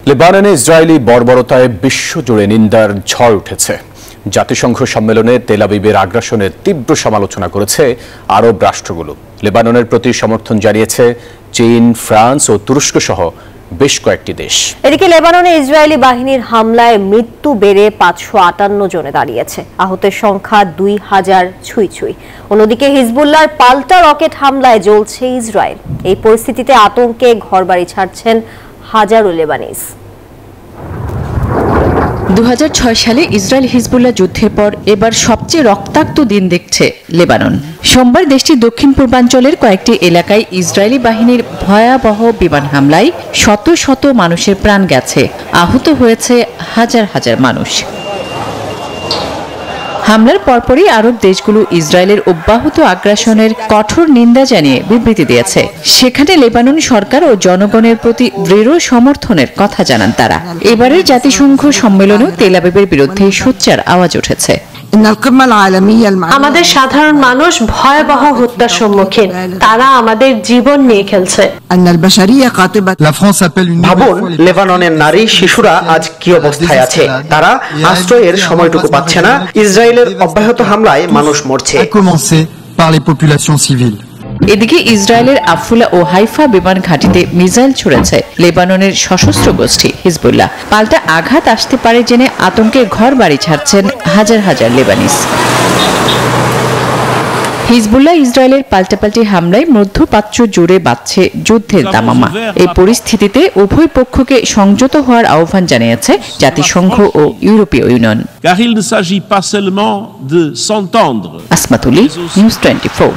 লেবাননে ইসরায়েলি বর্বরতায় বিশ্বজুড়ে নিন্দার ঝড় উঠেছে। জাতিসংঘ সম্মেলনে তেল আবিবের আগ্রাসনের তীব্র সমালোচনা করেছে আরব রাষ্ট্রগুলো। লেবাননের প্রতি সমর্থন জানিয়েছে চীন, ফ্রান্স ও তুরস্ক সহ বেশ কয়েকটি দেশ। এদিকে লেবাননে ইসরায়েলি বাহিনীর হামলায় মৃত্যু বেড়ে ৫৫৮ জনে দাঁড়িয়েছে। আহতের সংখ্যা ২০০০ ছুঁই। অন্যদিকে হিজবুল্লাহর পাল্টা রকেট হামলায় জ্বলছে ইসরায়েল। এই পরিস্থিতিতে আতঙ্কে ঘরবাড়ি ছাড়ছেন হাজারো লেবানিজ। ২০০৬ সালে ইসরায়েল হিজবুল্লাহ যুদ্ধের পর এবার সবচেয়ে রক্তাক্ত দিন দেখছে লেবানন। সোমবার দেশটির দক্ষিণ পূর্বাঞ্চলের কয়েকটি এলাকায় ইসরায়েলি বাহিনীর ভয়াবহ বিমান হামলায় শত শত মানুষের প্রাণ গেছে, আহত হয়েছে হাজার হাজার মানুষ। হামলার পরপরই আরব দেশগুলো ইসরায়েলের অব্যাহত আগ্রাসনের কঠোর নিন্দা জানিয়ে বিবৃতি দিয়েছে। সেখানে লেবানন সরকার ও জনগণের প্রতি দৃঢ় সমর্থনের কথা জানান তারা। এবারের জাতিসংঘ সম্মেলনেও তেল আবিবের বিরুদ্ধে সোচ্চার আওয়াজ উঠেছে। আমাদের সাধারণ মানুষ ভয়াবহ হত্যার সম্মুখীন। তারা আমাদের জীবন নিয়ে খেলছে। ভাবুন, লেবাননের নারী, শিশুরা আজ কি অবস্থায় আছে। তারা আশ্রয়ের সময়টুকু পাচ্ছে না। ইসরায়েলের অব্যাহত হামলায় মানুষ মরছে। এদিকে ইসরায়েলের আফুলা ও হাইফা বিমান ঘাঁটিতে মিসাইল ছুড়েছে লেবাননের সশস্ত্র গোষ্ঠী হিজবুল্লাহ। পাল্টা আঘাত আসতে পারে জেনে আতঙ্কে ঘর বাড়ি ছাড়ছেন হাজার হাজার লেবানিজ। হিজবুল্লাহ ইসরায়েলের পাল্টাপাল্টি হামলায় মধ্যপ্রাচ্য জুড়ে বাড়ছে যুদ্ধের দামামা। এই পরিস্থিতিতে উভয় পক্ষকে সংযত হওয়ার আহ্বান জানিয়েছে জাতিসংঘ ও ইউরোপীয় ইউনিয়ন। আসমাতুলি, নিউজ 24।